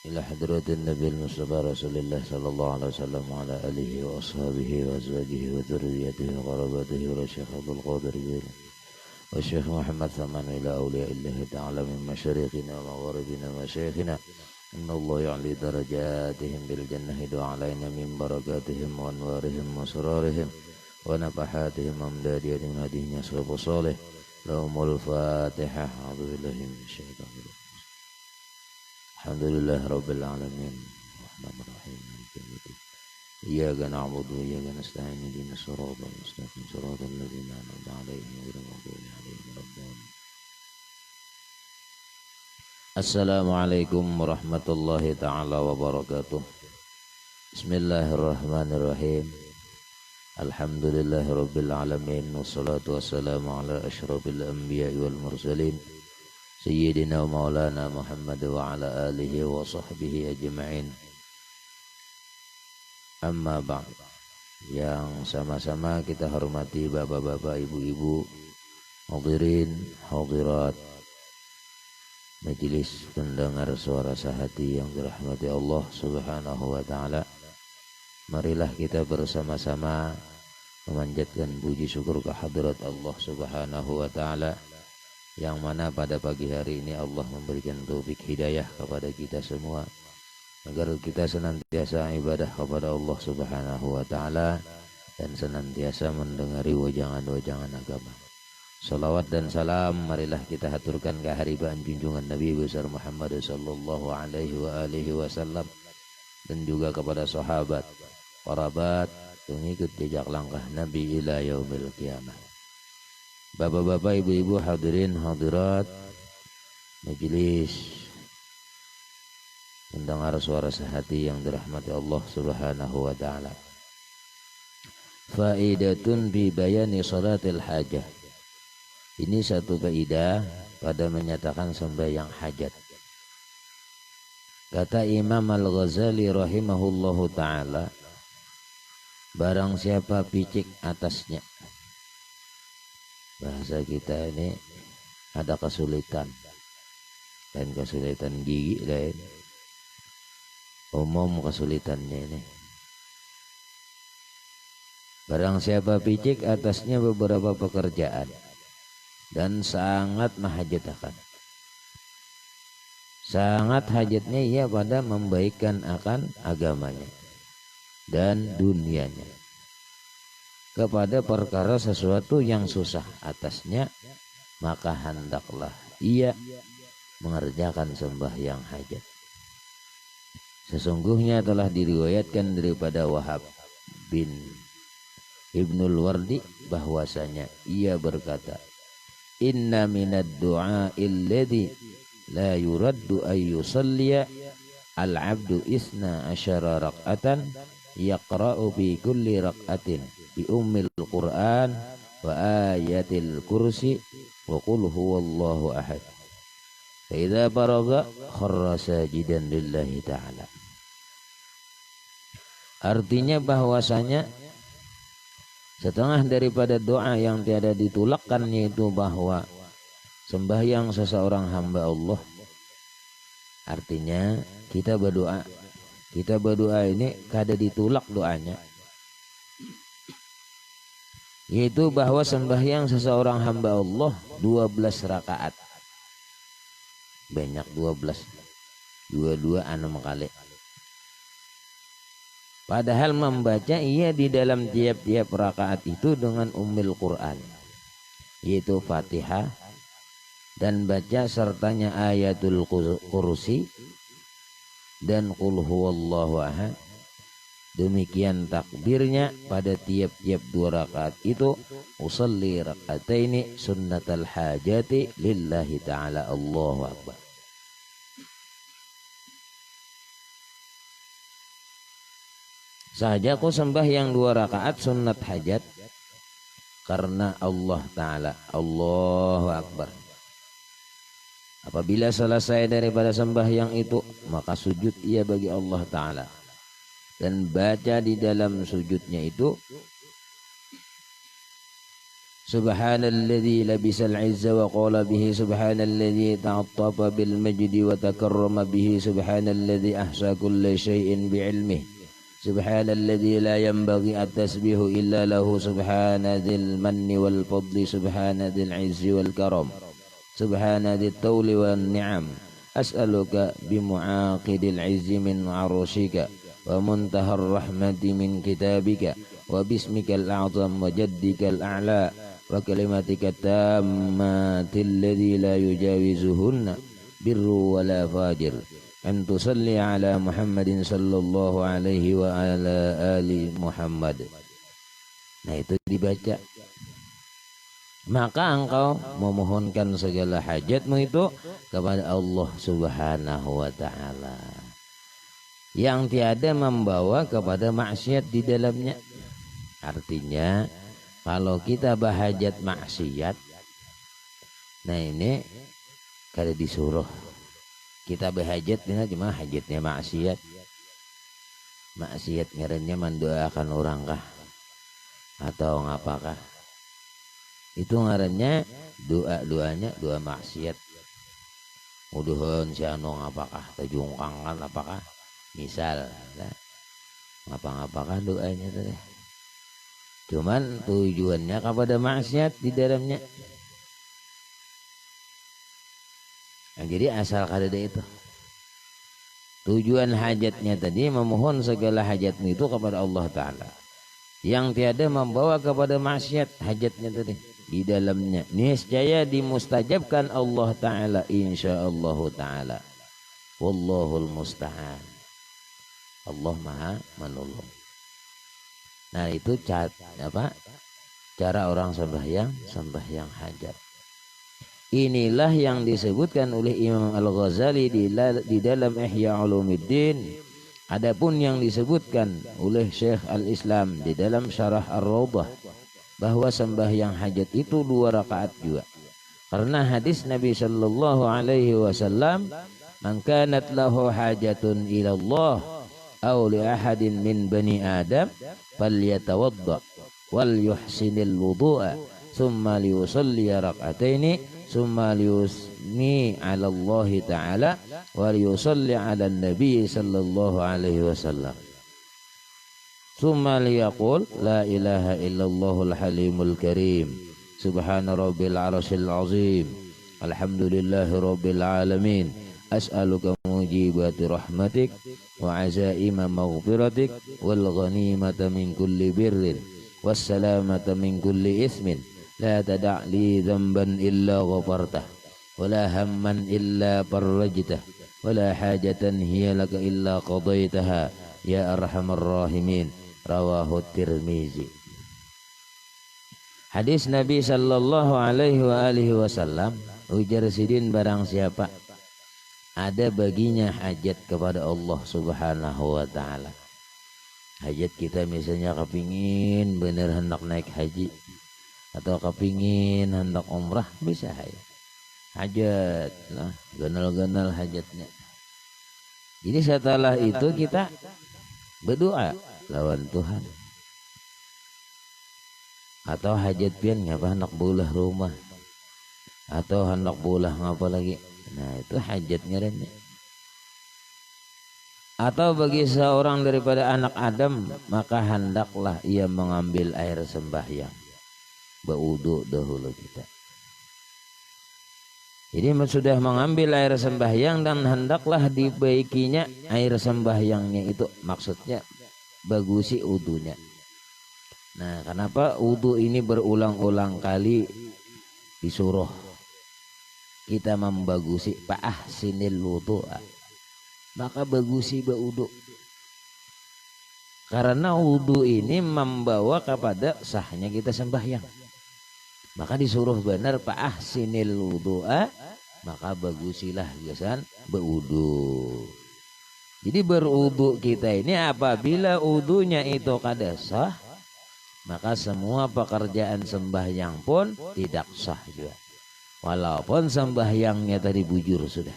إلى حضرة النبي المصطفى رسول الله صلى الله عليه وسلم وعلى آله وأصحابه وأزواجه وذريته وقرابته والشيخ عبد القادر الجيلاني والشيخ محمد ثمن إلى أولياء الله تعالى من مشارقنا ومغاربنا ومشايخنا إن الله يعلي درجاتهم بالجنة دعا علينا من بركاتهم وأنوارهم وسرارهم ونفحاتهم وأمدادهم هديهم يصرف صالح لهم الفاتحة. أعوذ بالله من الشيطان الرجيم. الحمد لله رب العالمين الرحمن الرحيم مالك يوم الدين إياك نعبد وإياك نستعين اهدنا الصراط المستقيم صراط الذين أنعمت عليهم غير المغضوب عليهم ولا الضالين. Assalamualaikum warahmatullahi ta'ala wabarakatuh. Bismillahirrahmanirrahim. Alhamdulillahi rabbil alamin. Wassalatu wassalamu ala ashrafil anbiya wal mursalin Sayyidina wa maulana Muhammad wa ala alihi wa sahbihi ajma'in. Amma ba'd. Yang sama-sama kita hormati bapak-bapak, ibu-ibu, hadirin, hadirat majelis pendengar suara sehati yang dirahmati Allah Subhanahu wa taala. Marilah kita bersama-sama memanjatkan puji syukur kehadirat Allah Subhanahu wa taala, yang mana pada pagi hari ini Allah memberikan taufik hidayah kepada kita semua agar kita senantiasa ibadah kepada Allah Subhanahu wa taala dan senantiasa mendengari wajangan-wajangan agama. Salawat dan salam marilah kita haturkan ke haribaan junjungan Nabi besar Muhammad sallallahu alaihi wa alihi wasallam dan juga kepada sahabat, kerabat, pengikut jejak langkah Nabi ila yaumil qiyamah. Bapak-bapak, ibu-ibu, hadirin, hadirat majelis pendengar suara sehati yang dirahmati Allah Subhanahu wa taala. Faidatun bi bayani salatil hajah. Ini satu kaidah pada menyatakan sembahyang hajat. Kata Imam Al-Ghazali rahimahullahu ta'ala, barang siapa picik atasnya. Bahasa kita ini ada kesulitan. Dan kesulitan gigi lain. Umum kesulitannya ini. Barang siapa picik atasnya beberapa pekerjaan dan sangat menghajatkan, sangat hajatnya ia pada membaikkan akan agamanya dan dunianya, kepada perkara sesuatu yang susah atasnya, maka hendaklah ia mengerjakan sembahyang hajat. Sesungguhnya telah diriwayatkan daripada Wahab bin Ibnul Wardi bahwasanya ia berkata, inna minad du'a alladhi la yuraddu ay yusalliya al-'abdu isna asyara raq'atan yaqra'u bi kulli raq'atin bi ummil Qur'an wa ayatil kursi wa qul huwallahu ahad. Fa idza faragha kharra sajidan lillahi ta'ala. Artinya bahwasanya setengah daripada doa yang tiada ditolakkan, yaitu bahwa sembahyang seseorang hamba Allah. Artinya kita berdoa ini kada ditolak doanya, yaitu bahwa sembahyang seseorang hamba Allah 12 rakaat. Banyak 12. 22 6 kali. Padahal membaca ia di dalam tiap-tiap rakaat itu dengan ummil Quran, yaitu Fatihah, dan baca sertanya ayatul kursi dan qul huwallahu ahad. Demikian takbirnya pada tiap-tiap 2 rakaat itu. Usalli rakataini sunnatal hajati lillahi ta'ala, Allahu akbar. Saja aku sembahyang 2 rakaat sunnat hajat karena Allah Ta'ala. Allahu Akbar. Apabila selesai daripada sembahyang itu, maka sujud ia bagi Allah Ta'ala, dan baca di dalam sujudnya itu Subhanalladzi labisal izza wa qala bihi subhanalladzi ta'attafa bil majdi wa takarrama bihi subhanalladzi ahsa kulla syai'in bi'ilmihi subhanalladzi la yanbaghi at-tasbihu illa lahu subhanadzil manni wal fadli subhanadzil izzi wal karam subhanadzit tawli wan ni'am as'aluka bimu'aqidil izzi min 'arusyika wa muntahar rahmati min kitabika wa bismikal a'zam wa jaddikal a'la wa kalimatika tammatil ladzi la yujawizuhunna birru wa la fajir an tusalli ala Muhammadin sallallahu alaihi wa ala ali Muhammad. Nah, itu dibaca. Maka engkau memohonkan segala hajatmu itu kepada Allah Subhanahu wa ta'ala yang tiada membawa kepada maksiat di dalamnya. Artinya kalau kita berhajat maksiat, nah ini kada disuruh kita berhajat, ini cuma hajatnya maksiat. Maksiat ngarannya mendoakan orang kah atau ngapakah? Itu ngarannya doanya doa maksiat. Muduhun si anu ngapakah tajungkangan apakah? Misal lah, ngapa-ngapakah doanya teh. Cuman tujuannya kepada maksiat di dalamnya. Nah, jadi asal kada itu. Tujuan hajatnya tadi memohon segala hajatmu itu kepada Allah Ta'ala yang tiada membawa kepada maksiat. Hajatnya tadi di dalamnya niscaya dimustajabkan Allah Ta'ala insyaallah Ta'ala. Wallahul musta'an. Allah Maha menolong. Nah, itu cara orang sembahyang hajat. Inilah yang disebutkan oleh Imam Al-Ghazali di dalam Ihya Ulumuddin. Adapun yang disebutkan oleh Syekh Al-Islam di dalam Syarah Ar-Rawdah bahwa sembahyang hajat itu 2 rakaat juga. Karena hadis Nabi sallallahu alaihi wasallam, "Man kanat lahu hajatun ila Allah aw li ahadin min bani Adam falyatawadda wal yuhsinil wudu'a thumma liyusalli rak'ataini thumma liyusni 'ala Allah ta'ala wa liyusalli 'ala an-nabi sallallahu alaihi wasallam thumma liyaqul la ilaha illallahul halimul karim subhana rabbil arsyil azim alhamdulillahi rabbil alamin as'aluka mujibati rahmatik wa azaima maghfiratik wal ghanimata min kulli birrin was salamata min kulli ismin la tada' li dhanban illa ghafartah wa la hamman illa farajtah wa la hajatan hiya laka illa qadaitaha ya arhamar rahimin. Rawahu Tirmizi. Hadis Nabi sallallahu alaihi wa alihi wasallam, ujar sidin barang siapa ada baginya hajat kepada Allah Subhanahu wa ta'ala. Hajat kita misalnya kepingin bener hendak naik haji atau kepingin hendak umrah, bisa ya. Hajat lah, ganal-ganal hajatnya. Jadi setelah itu kita berdoa lawan Tuhan. Atau hajat pian ngapa hendak bulah rumah atau hendak bulah ngapa lagi. Nah, itu hajatnya remnya. Atau bagi seorang daripada anak Adam, maka hendaklah ia mengambil air sembahyang, berwudu dahulu kita. Jadi sudah mengambil air sembahyang dan hendaklah dibaikinya air sembahyangnya itu, maksudnya bagusi wudunya. Nah, kenapa wudu ini berulang-ulang kali disuruh kita membagusi ahsinil wudu'a, maka bagusi berwudu. Karena wudu ini membawa kepada sahnya kita sembahyang. Maka disuruh benar ahsinil wudu'a, maka bagusilah biasan berwudu. Jadi berwudu kita ini apabila wudunya itu kada sah, maka semua pekerjaan sembahyang pun tidak sah juga. Walaupun sembahyangnya tadi bujur sudah,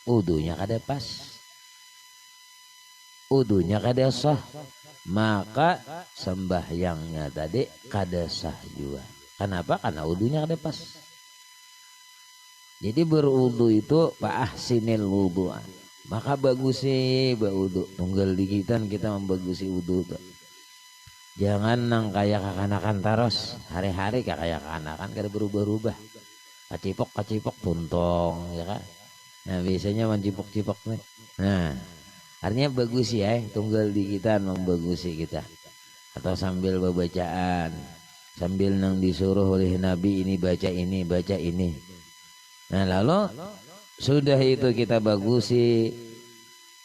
wudunya kada pas, wudunya kada sah, maka sembahyangnya tadi kada sah juga. Kenapa? Karena wudunya ada pas. Jadi berwudu itu fa ahsinil wudu'a. Maka bagus sih berwudu. Tunggal dikitan kita membagusi wudu tuh. Jangan nang kayak kakanakan taros hari-hari kayak kakanakan kada berubah-ubah. Kacipok tuntong ya kan. Nah biasanya mencipok-cipok nih. Nah artinya bagus ya, tunggal di kita membagusi kita. Atau sambil bacaan, sambil nang disuruh oleh Nabi ini baca ini, baca ini. Nah lalu sudah itu kita bagusi,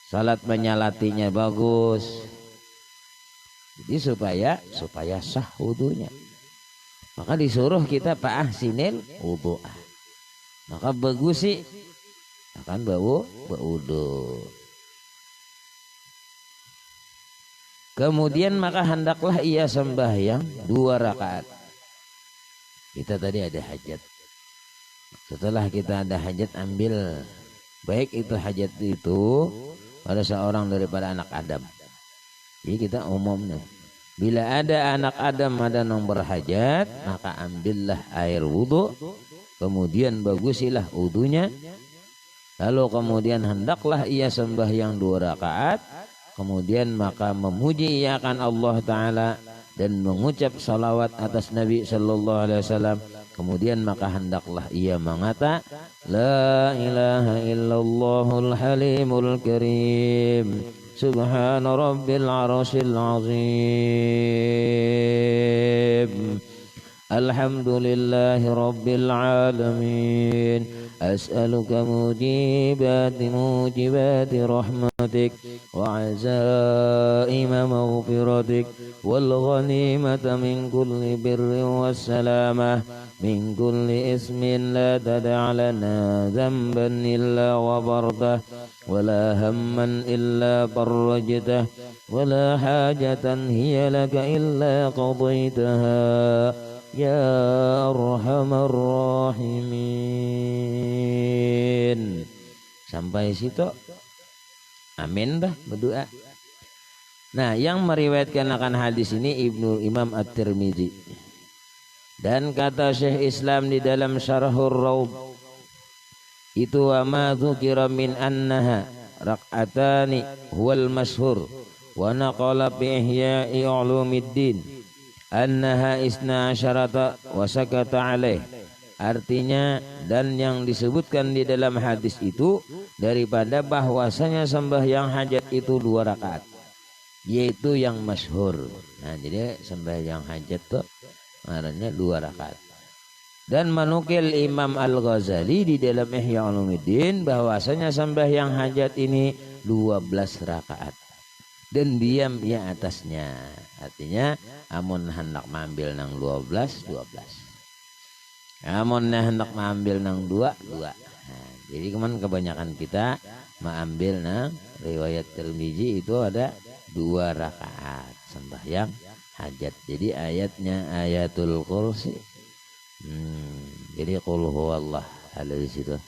salat menyalatinya bagus. Jadi supaya sah wudunya. Maka disuruh kita fa ahsinil wudu'a. Maka bagusi akan berwudu. Kemudian maka hendaklah ia sembahyang 2 rakaat. Kita tadi ada hajat. Setelah kita ada hajat ambil, baik itu hajat itu pada seorang daripada anak Adam. Jadi kita umumnya bila ada anak Adam ada yang berhajat, maka ambillah air wudu, kemudian bagusilah wudunya, lalu kemudian hendaklah ia sembahyang 2 rakaat, kemudian maka memuji ia akan Allah Ta'ala dan mengucap salawat atas Nabi Sallallahu Alaihi Wasallam. Kemudian maka hendaklah ia mengata La ilaha illallahul halimul karim Subhana rabbil arshil azim Alhamdulillahi rabbil alamin As'aluka mujibati rahmatik Wa azaima maghfiratik Wal ghanimata min kulli birrin wassalamah Min kulli ismin la tada'lana Zamban illa wabartah Wala hamman illa farrajtah Wala hajatan hiya laka illa qadaytaha Ya arhamar rahimin. Sampai situ amin dah berdoa. Nah yang meriwayatkan akan hadis ini Imam At-Tirmidzi. Dan kata Syekh Islam di dalam Syarhur Raud itu wa ma dzukira min annaha rak'atani huwal mashhur wa naqala bi ihya'i ulumiddin annaha isna asyarata wa sakata alaih. Artinya dan yang disebutkan di dalam hadis itu daripada bahwasanya sembahyang hajat itu 2 rakaat, yaitu yang masyhur. Nah jadi sembahyang hajat tuh maknanya 2 rakaat. Dan menukil Imam Al-Ghazali di dalam Ihya Ulumuddin bahwasanya sembahyang hajat ini 12 rakaat dan diam ya atasnya. Artinya amun hendak mengambil nang 12 amun hendak mengambil nang 2. Nah, jadi kebanyakan kita mengambil nang riwayat Tirmidzi itu ada 2 rakaat sembahyang hajat. Jadi ayatnya ayatul kursi. Jadi qul huwallah ada di situ.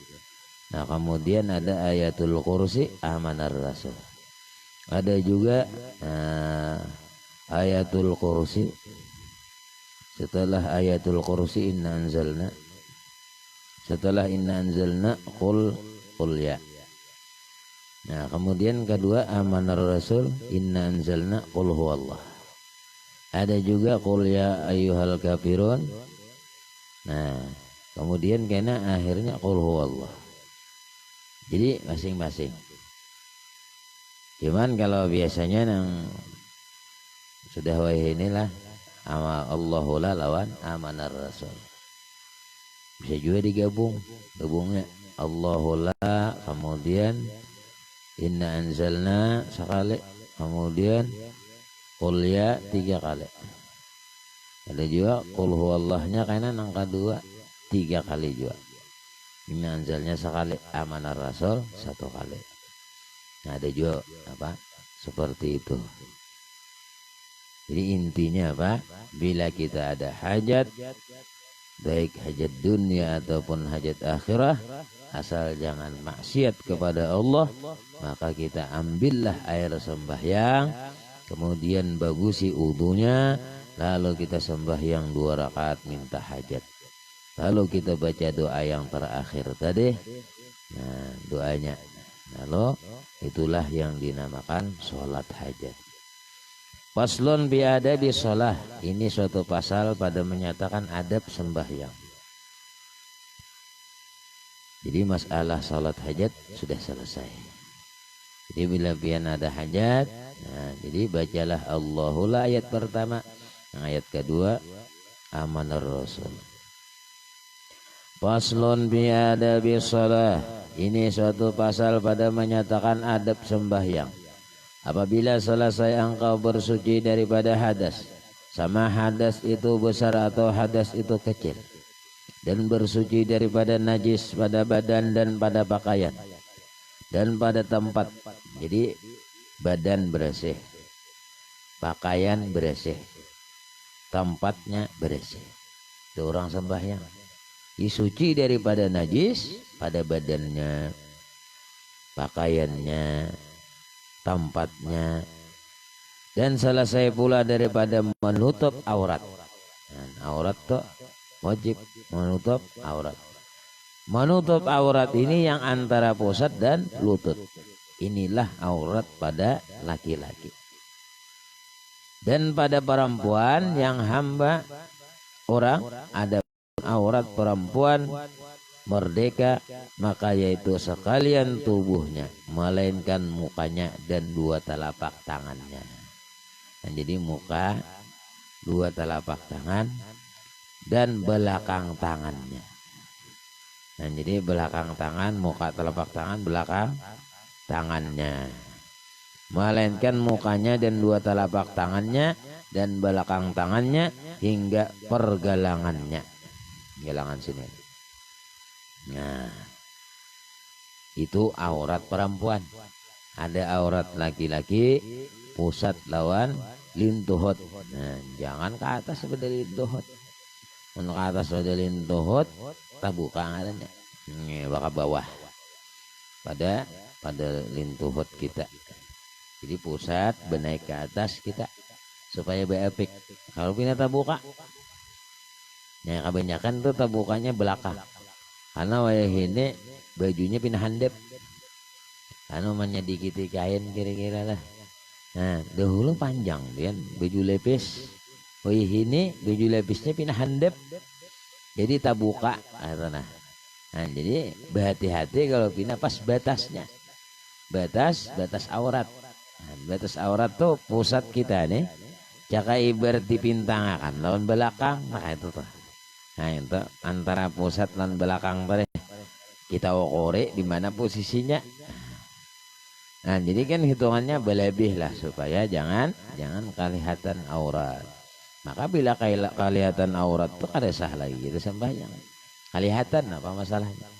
Nah kemudian ada ayatul kursi amanar rasul. Ada juga ayatul kursi. Setelah ayatul kursi inna anzalna. Setelah inna anzalna qul ya. Nah kemudian kedua amanar rasul inna anzalna qul huwallah. Ada juga qul ya ayyuhal kafirun. Nah kemudian kena akhirnya qul huwallah. Jadi masing-masing. Cuman kalau biasanya nang sudah wahai inilah ama Allahu la lawan amanar rasul. Bisa juga gabungnya Allahu la kemudian inna anzalna sekali kemudian qul ya 3 kali. Ada juga qul huwallahnya karena angka 2 3 kali juga. Inna anzalnya sekali amanar rasul 1 kali. Nah, ada juga apa seperti itu. Jadi intinya apa? Bila kita ada hajat, baik hajat dunia ataupun hajat akhirah, asal jangan maksiat kepada Allah, maka kita ambillah air sembahyang, kemudian bagusi wudunya, lalu kita sembahyang 2 rakaat minta hajat, lalu kita baca doa yang terakhir tadi, nah doanya, lalu itulah yang dinamakan sholat hajat. Faslun bi adabi sholah, ini suatu pasal pada menyatakan adab sembahyang. Jadi masalah sholat hajat sudah selesai. Jadi bila pian ada hajat, nah jadi bacalah Allahullah ayat pertama, ayat kedua amanar rasul. Faslun bi adabi sholah, ini suatu pasal pada menyatakan adab sembahyang. Apabila selesai engkau bersuci daripada hadas, sama hadas itu besar atau hadas itu kecil, dan bersuci daripada najis pada badan dan pada pakaian dan pada tempat. Jadi badan bersih, pakaian bersih, tempatnya bersih. Itu orang sembahyang. Disuci daripada najis pada badannya, pakaiannya, tempatnya, dan selesai pula daripada menutup aurat. Dan aurat tuh wajib menutup aurat. Menutup aurat ini yang antara pusat dan lutut. Inilah aurat pada laki-laki. Dan pada perempuan yang hamba orang, ada aurat perempuan merdeka, maka yaitu sekalian tubuhnya, melainkan mukanya dan 2 telapak tangannya. Dan jadi muka, 2 telapak tangan, dan belakang tangannya. Dan jadi belakang tangan, muka, telapak tangan, belakang tangannya, melainkan mukanya dan 2 telapak tangannya dan belakang tangannya hingga pergelangannya. Gelangan sini. Nah, itu aurat perempuan. Ada aurat laki-laki, pusat lawan lintuhut. Nah, jangan ke atas seperti lintuhut. Untuk ke atas seperti lintuhut, tabuka adanya. Ini bakal bawah pada lintuhut kita. Jadi pusat benaik ke atas kita supaya beepik. Kalau pindah tabuka, yang kebanyakan tuh tabukanya belakang. Karena wayah ini bajunya pindah handep, karena menyedikiti kain kira-kira lah. Nah dahulu panjang dia baju lepis, wayah ini baju lepisnya pindah handep, jadi tak buka. Nah jadi berhati-hati kalau pindah pas batasnya, batas aurat. Nah, batas aurat tuh pusat kita nih, jaka ibarat dipintangakan lawan belakang, nah itu tuh. Nah itu antara pusat dan belakang tadi kita ukuri di mana posisinya. Nah jadi kan hitungannya berlebih lah supaya jangan kelihatan aurat. Maka bila kelihatan aurat tuh kada sah lagi kita sembahyang. Kelihatan apa masalahnya?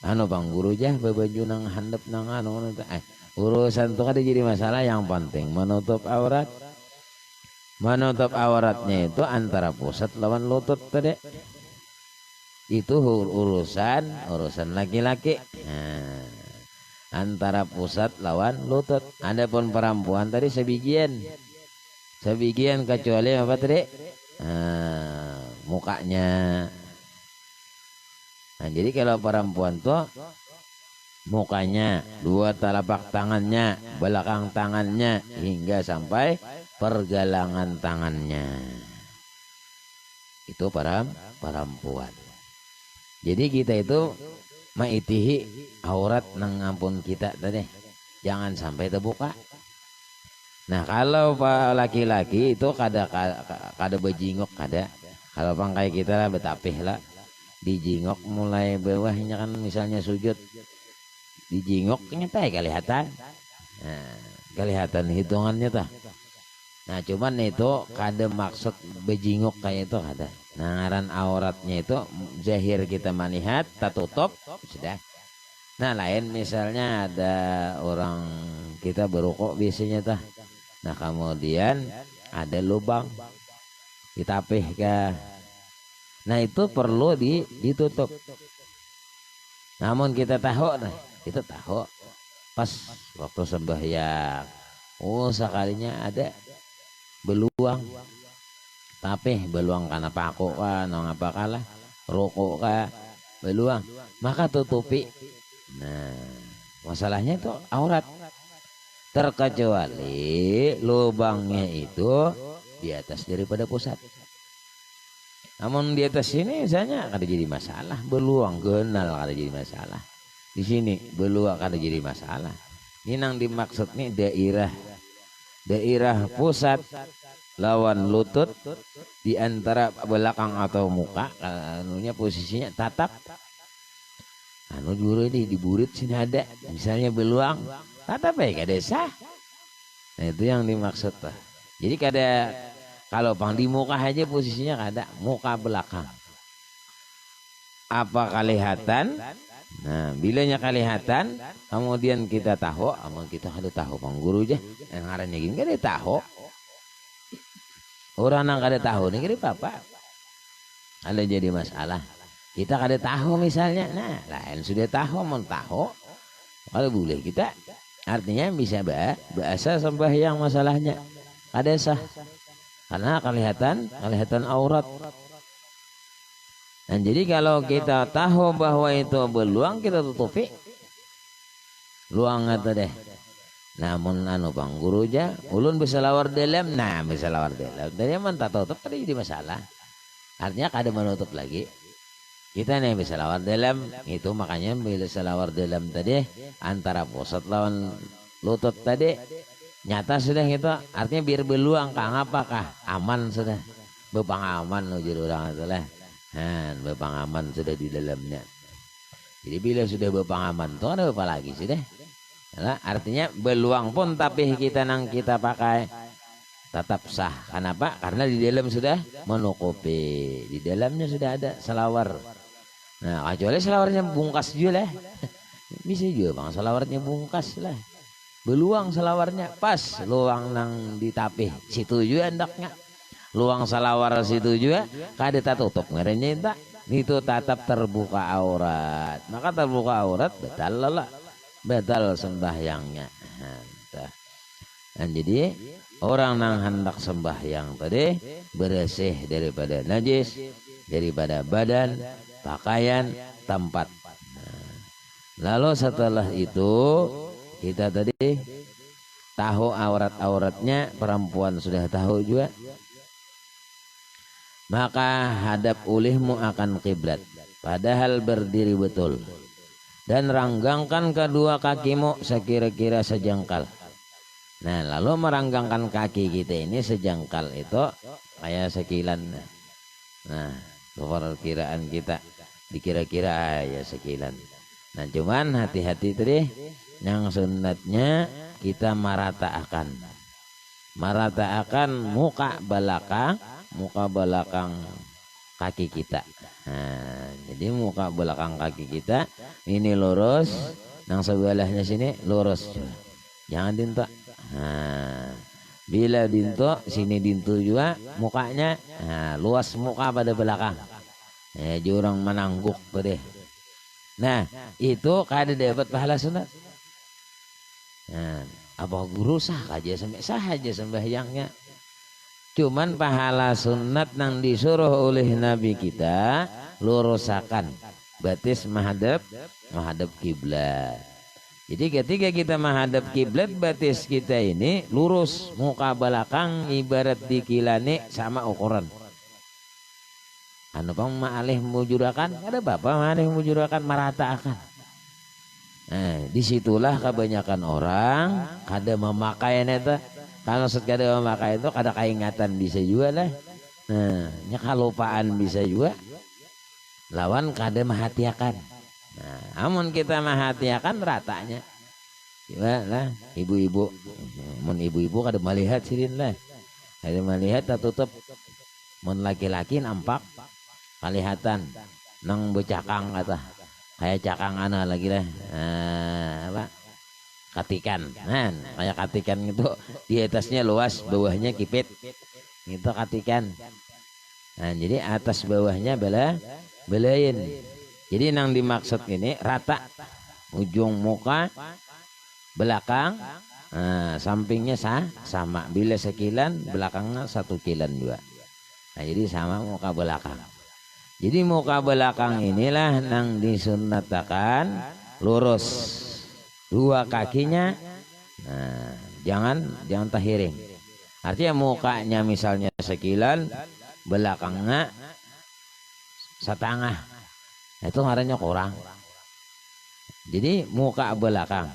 Anu bang guru jah baju nang handap nang urusan tuh kada jadi masalah, yang penting menutup aurat. Menutup auratnya itu antara pusat lawan lutut tadi. Itu urusan laki-laki. Nah, antara pusat lawan lutut. Adapun perempuan tadi sebagian kecuali apa tadi? Mukanya. Nah, jadi kalau perempuan tuh mukanya, 2 telapak tangannya, belakang tangannya hingga sampai pergelangan tangannya. Itu perempuan. Jadi kita itu maitihi aurat nang ampun kita tadi, jangan sampai terbuka. Nah kalau laki-laki itu kada bejingok kada. Kalau pangkai kita lah betapih lah, dijingok mulai bawahnya kan, misalnya sujud dijingoknya teh kelihatan. Nah, kelihatan hitungannya tah. Nah cuman itu kada maksud bejingok kayak itu kada. Nah ngaran auratnya itu zahir kita melihat tertutup sudah. Nah lain misalnya ada orang kita berukuk biasanya tah. Nah kemudian ada lubang ditapih ke. Nah itu perlu ditutup. Namun kita tahu, nah kita tahu pas waktu sembahyang, oh sekalinya ada beluang tapi beluang karena paku kan apa kalah rokok ka beluang maka tutupi. Nah masalahnya itu aurat terkecuali lubangnya itu di atas daripada pusat. Namun di atas sini misalnya kada jadi masalah, beluang genal kada jadi masalah. Di sini beluang kada jadi masalah. Ini yang dimaksud nih daerah pusat lawan lutut di antara belakang atau muka, anunya posisinya tatap. Anu dulu nih di burit sini ada, misalnya beluang, tatap ya kada sah. Nah itu yang dimaksud lah. Jadi kada kalau pang di muka aja posisinya kada, muka belakang. Apa kelihatan? Nah, bilanya kelihatan, kemudian kita tahu, amal kita kada tahu, pang guru aja, yang ngarannya gini kada tahu. Orang yang kada tahu nih kira apa? Ada jadi masalah. Kita kada tahu misalnya, nah lain sudah tahu, mau tahu, kalau boleh kita, artinya bisa bahasa sembahyang masalahnya, kada sah, karena kelihatan aurat. Dan jadi kalau kita tahu bahwa itu beluang kita tutupi luang atau deh. Namun anu bang guru aja ulun bisa lawar dalam, nah bisa lawar dalam dari man tak tutup tadi jadi masalah, artinya kada menutup lagi kita nih bisa lawar dalam itu. Makanya bila selawar dalam tadi antara pusat lawan lutut tadi nyata sudah itu, artinya biar beluang kang apakah aman sudah bepang aman ujur orang itu lah. Nah, berpengaman sudah di dalamnya. Jadi bila sudah berpengaman tuh ada apa lagi sudah? Nah, artinya beluang pun tapi kita pakai tetap sah. Kenapa? Karena di dalam sudah menutupi. Di dalamnya sudah ada selawar. Nah, kecuali selawarnya bungkas juga lah. Bisa juga bang selawarnya bungkas lah. Beluang selawarnya pas luang nang ditapih situ juga hendaknya. Luang salawar situ juga kada tutup ngarenya itu tetap terbuka aurat, maka terbuka aurat batal sembahyangnya. Dan jadi orang yang hendak sembahyang tadi bersih daripada najis, daripada badan, pakaian, tempat. Lalu setelah itu kita tadi tahu auratnya, perempuan sudah tahu juga. Maka hadap ulihmu akan kiblat padahal berdiri betul, dan ranggangkan kedua kakimu sekira-kira sejengkal. Nah lalu meranggangkan kaki kita ini sejengkal itu kayak sekilan. Nah perkiraan kita dikira-kira ya sekilan. Nah cuman hati-hati tadi yang sunatnya kita maratakan muka belakang kaki kita. Nah, jadi muka belakang kaki kita ini lurus, yang sebelahnya sini lurus, jangan dinto. Nah, bila dinto sini dinto juga mukanya, nah, luas muka pada belakang, jurang menangguk deh. Nah itu kada dapat pahala sunat. Nah, apa guru sah aja sembahyangnya. Cuman pahala sunat yang disuruh oleh Nabi kita lurusakan batis menghadap kiblat. Jadi ketika kita menghadap kiblat batis kita ini lurus, muka belakang ibarat dikilani sama ukuran. Anu pang ma'alih mujurakan, ada bapak ma'alih mujurakan maratakan. Nah, disitulah kebanyakan orang kada memakai itu. Kalau sekadar memakai itu kada keingatan bisa juga lah. Nah, kalupaan bisa juga. Lawan kada mahatiakan. Nah, amun kita mahatiakan ratanya. Coba lah ibu-ibu. Mun ibu-ibu kada melihat sirin lah. Kada melihat tutup. Mun laki-laki nampak kelihatan nang becakang kata. Kayak cakang ana lagi lah. Nah, apa? Katikan, nah kayak katikan itu di atasnya luas, bawahnya kipit, itu katikan. Nah jadi atas bawahnya belain. Jadi yang dimaksud ini rata ujung muka belakang Nah, sampingnya sama. Bila sekilan, belakangnya 1 kilan juga. Nah, jadi sama muka belakang. Jadi muka belakang inilah yang disunnatakan lurus. 2 kakinya, nah, jangan tahiring. Artinya mukanya misalnya sekilan, belakangnya setengah. Itu ngarannya kurang. Jadi muka belakang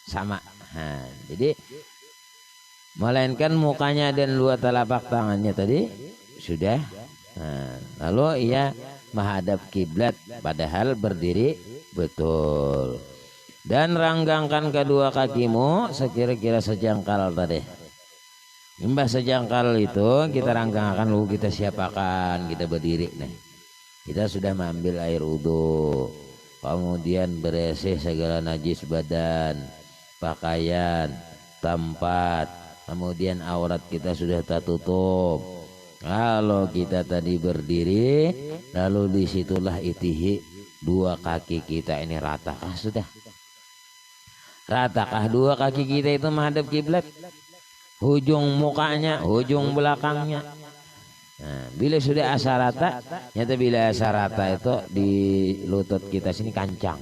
sama. Nah, jadi melainkan mukanya dan 2 telapak tangannya tadi sudah. Nah, lalu ia menghadap kiblat padahal berdiri betul. Dan ranggangkan kedua kakimu sekira-kira sejangkal tadi. Imbah sejangkal itu kita ranggangkan, lalu kita siapakan, kita berdiri nih. Kita sudah mengambil air wudhu, kemudian bersih segala najis badan, pakaian, tempat, kemudian aurat kita sudah tertutup. Kalau kita tadi berdiri, lalu disitulah itihi 2 kaki kita ini ratakah sudah? Ratakah 2 kaki kita itu menghadap kiblat? Ujung mukanya, ujung belakangnya. Nah, bila sudah asa rata, nyata bila asa rata itu di lutut kita sini kancang.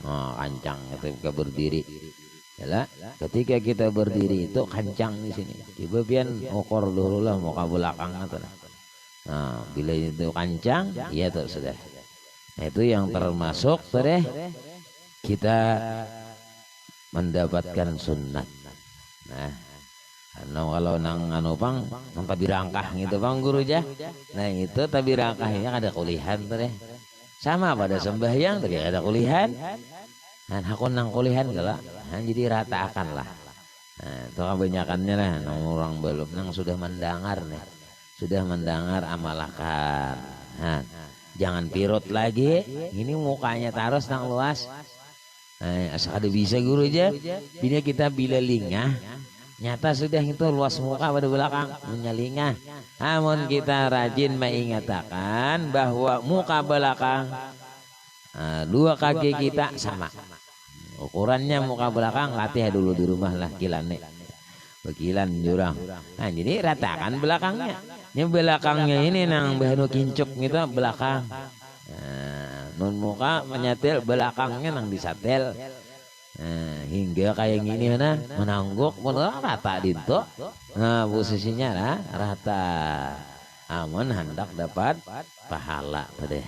Oh, kancang ketika berdiri. Yalah, ketika kita berdiri itu kancang di sini. Coba pian ukur dulu lah muka belakang atau. Nah, bila itu kancang, iya tuh sudah. Nah, itu yang termasuk tadi kita mendapatkan sunnat. Nah, kalau nang pang nang tabi rangkah gitu bang guru aja. Nah itu tabi rangkahnya ada kulihan tuh deh. Sama pada sembahyang tapi ada kulihan. Dan aku nang kulihan galak. Nah, jadi rata akan lah. Nah, itu kebanyakannya lah nang orang belum nang sudah mendengar nih. Sudah mendengar amalakan. Nah, jangan pirut lagi. Ini mukanya taruh nang luas. Nah, asal ada bisa guru aja. Bila kita bila lingah. Nyata sudah itu luas muka pada belakang menyalingah. Namun kita rajin mengatakan bahwa muka belakang 2 kaki kita sama. Ukurannya muka belakang latih dulu di rumah lah kilane. Bekilan jurang. Nah, jadi ratakan belakangnya. Ini belakangnya ini nang bahanu kincuk gitu belakang. Nah, nun muka menyetel belakangnya nang disatel. Nah, hingga kayak gini mana menangguk rata itu. Nah, posisinya lah rata. Aman hendak dapat pahala deh.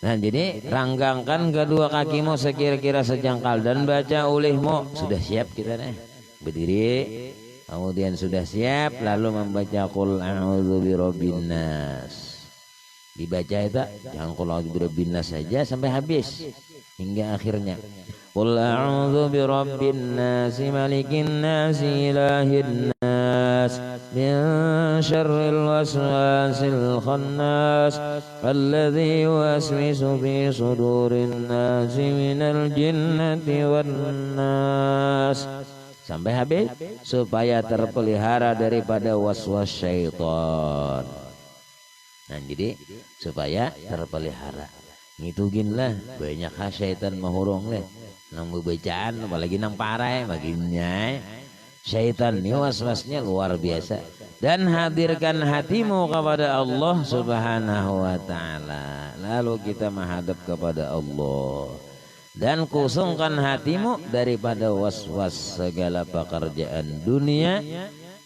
Nah, jadi ranggangkan kedua kakimu sekira-kira sejangkal dan baca ulihmu. Sudah siap kita nih. Berdiri. Kemudian sudah siap lalu membaca qul a'udzu birabbin nas. Dibaca itu jangan qul a'udzu birabbin nas saja sampai habis. Hingga akhirnya qul a'udzu birabbin nas malikin nas ilahin nas min syarril waswasil khannas alladzi yuwaswisu fi sudurin nas minal jinnati wan nas sampai habis supaya terpelihara daripada waswas syaitan. Nah, jadi supaya terpelihara. Ngitugin lah banyak syaitan mahurung lah nang bacaan apalagi nang parai baginya syaitan ini waswasnya luar biasa. Dan hadirkan hatimu kepada Allah Subhanahu wa ta'ala, lalu kita menghadap kepada Allah dan kosongkan hatimu daripada waswas segala pekerjaan dunia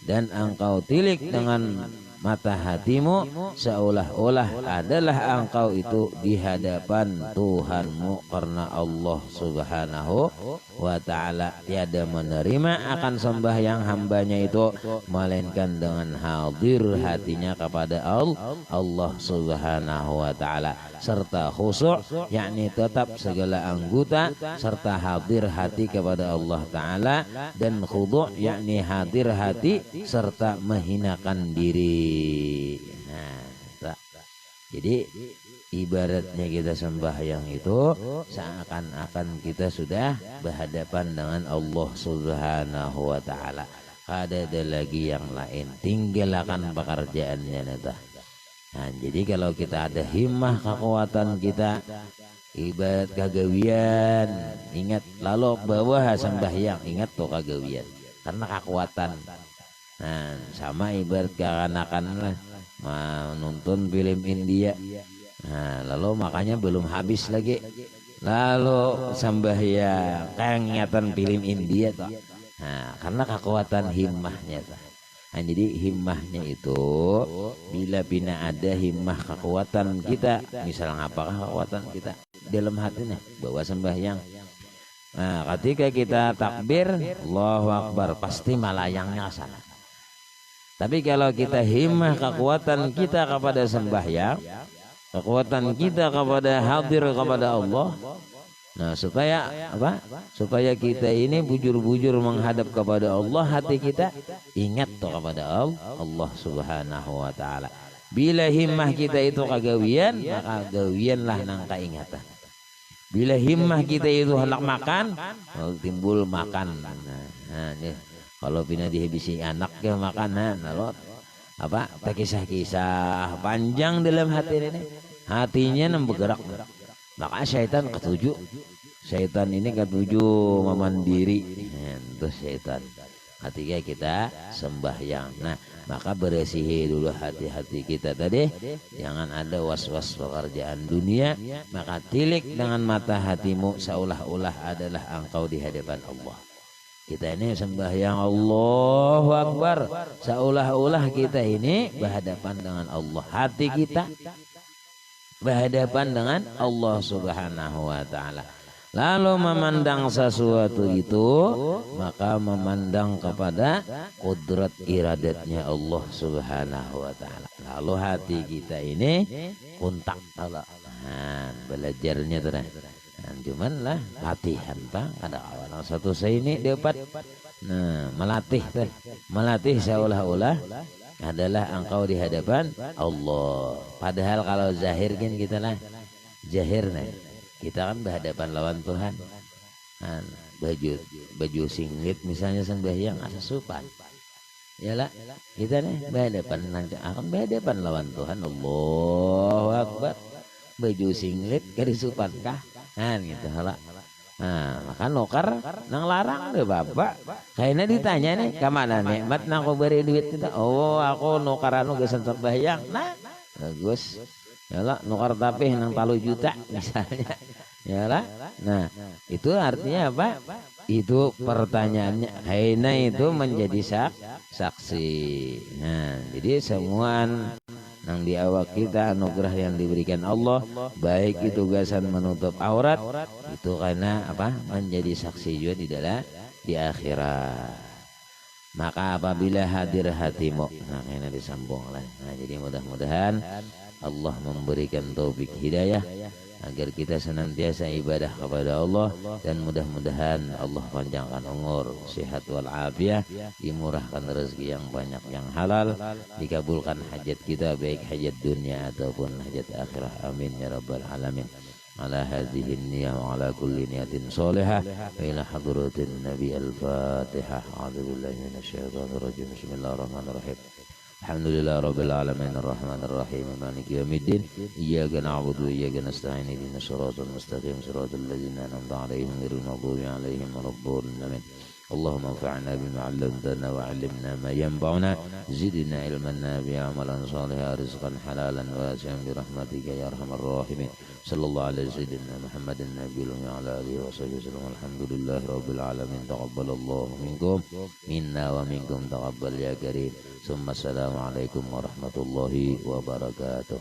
dan engkau tilik dengan mata hatimu seolah-olah adalah engkau itu di hadapan Tuhanmu karena Allah Subhanahu wa ta'ala tiada menerima akan sembahyang hambanya itu melainkan dengan hadir hatinya kepada Allah Subhanahu wa ta'ala serta khusyuk yakni tetap segala anggota serta hadir hati kepada Allah ta'ala dan khudu' yakni hadir hati serta menghinakan diri. Nah, jadi ibaratnya kita sembahyang itu seakan-akan kita sudah berhadapan dengan Allah Subhanahu wa ta'ala. Ada lagi yang lain, tinggalkan pekerjaannya neta. Nah, jadi kalau kita ada himmah kekuatan kita ibarat kagawian, ingat lalu bawah sembahyang, ingat tuh kagawian karena kekuatan. Nah sama ibarat kekanakan lah nonton film India. Nah lalu makanya belum habis lagi, lalu sembahyang kayak ngeliatan film India tuh. Nah karena kekuatan himmahnya tuh. Nah, jadi himmahnya itu bila bina ada himmah kekuatan kita, misalnya apakah kekuatan kita dalam hatinya bahwa sembahyang. Nah, ketika kita takbir Allahu Akbar pasti malayangnya sana. Tapi kalau kita himmah kekuatan kita kepada sembahyang, kekuatan kita kepada hadir kepada Allah. Nah supaya apa? Supaya kita ini bujur-bujur menghadap kepada Allah, hati kita ingat tuh kepada Allah Subhanahu wa taala. Bila himmah kita itu kagawian, maka gawianlah nang kaingatan. Bila himmah kita itu hendak makan, timbul makan. Nah kalau bina dihabisi anak ke makanan, lalu apa? Kisah-kisah panjang dalam hati ini. Hatinya bergerak. Maka syaitan ketujuh. Syaitan ini ketujuh memandiri. Itu syaitan. Ketika kita sembahyang. Nah, maka beresihi dulu hati-hati kita tadi. Jangan ada was-was pekerjaan dunia. Maka tilik dengan mata hatimu seolah-olah adalah engkau di hadapan Allah. Kita ini sembahyang Allahu Akbar. Seolah-olah kita ini berhadapan dengan Allah. Hati kita berhadapan dengan Allah Subhanahu wa taala. Lalu memandang sesuatu itu, maka memandang kepada kudrat iradatnya Allah Subhanahu wa taala. Lalu hati kita ini kontak Allah. Nah, belajarnya tuh. Nah, cuman lah latihan Pak. Ada orang satu saya ini dapat melatih seolah-olah adalah engkau di hadapan Allah. Padahal kalau zahir kan kita lah zahir nih. Kita kan berhadapan lawan Tuhan. Nah, baju singlet misalnya sembahyang asa supan. Yalah, kita nih berhadapan nanti akan berhadapan lawan Tuhan. Allahu Akbar. Baju singlet kari supan kah? Nah, gitu halak. Nah, maka nokar nang larang deh bapak. Kayaknya ditanya nih, kemana nikmat nang aku beri duit kita? Oh, aku nokaranu geus sembahyang. Nah, bagus. Yalah, nukar tapi nang 3 juta misalnya. Yalah. Nah, itu artinya apa? Itu pertanyaannya. Kayaknya itu menjadi saksi. Nah, jadi semua nang di awak kita anugerah yang diberikan Allah, baik itu tugasan menutup aurat, itu karena apa? Menjadi saksi juga di akhirat. Maka apabila hadir hatimu, nah ini disambung lah. Nah jadi mudah-mudahan Allah memberikan taufik hidayah agar kita senantiasa ibadah kepada Allah, dan mudah-mudahan Allah panjangkan umur, sehat walafiat, dimurahkan rezeki yang banyak yang halal, dikabulkan hajat kita baik hajat dunia ataupun hajat akhirah. Amin ya rabbal alamin. Ala hadhihi niyyah wa ala kulli niyatin salihah wa ila hadratin nabi al-fatihah. A'udzu billahi minasyaitonir rajim. Bismillahirrahmanirrahim. Alhamdulillah rabbil alamin arrahmanir rahim maliki yaumiddin iyyaka na'budu wa iyyaka nasta'in ihdinas siratal mustaqim siratal ladzina an'amta 'alaihim ghairil maghdubi 'alaihim waladdallin. اللهم انفعنا بما علمتنا وعلمنا ما ينفعنا زدنا علما نافعا عملا صالحا رزقا حلالا واسعا برحمتك يا ارحم الراحمين. صلى الله على سيدنا محمد النبي وعلى اله وصحبه وسلم. الحمد لله رب العالمين. تقبل الله منكم منا ومنكم تقبل يا كريم. ثم السلام عليكم ورحمة الله وبركاته.